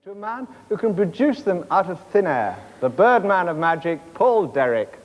To a man who can produce them out of thin air, the Birdman of magic, Paul Derrick.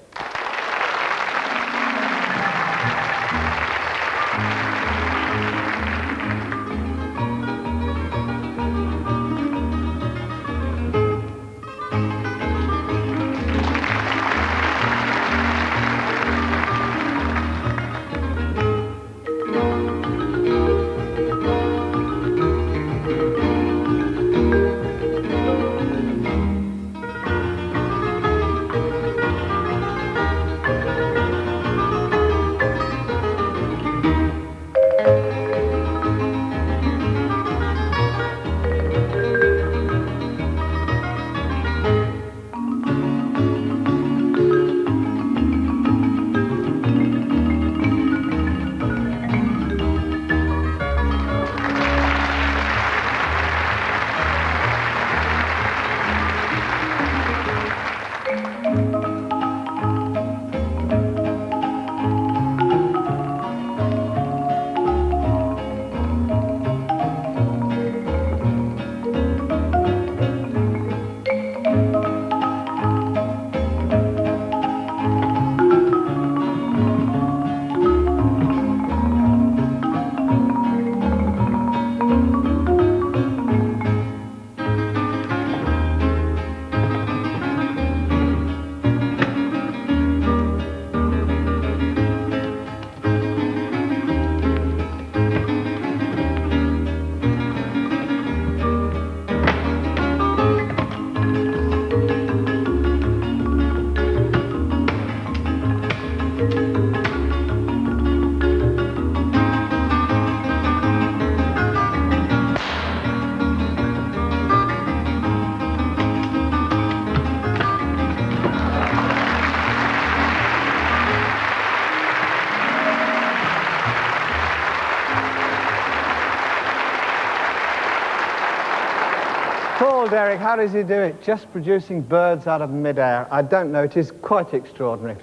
Paul Derrick, how does he do it? Just producing birds out of midair. I don't know, it is quite extraordinary.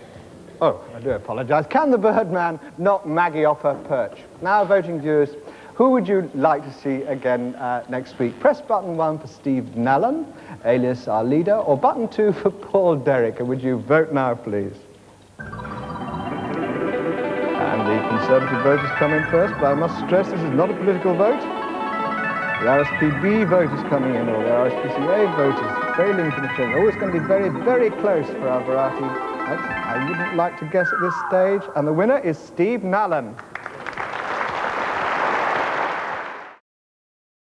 Oh, I do apologise. Can the Birdman knock Maggie off her perch? Now, voting viewers, who would you like to see again next week? Press button 1 for Steve Nallen, alias our leader, or button 2 for Paul Derrick. And would you vote now, please? And the Conservative voters come in first, but I must stress this is not a political vote. The RSPB vote is coming in, or the RSPCA vote is very linked to the change. Oh, it's going to be very, very close for our variety. I wouldn't like to guess at this stage. And the winner is Steve Nallen.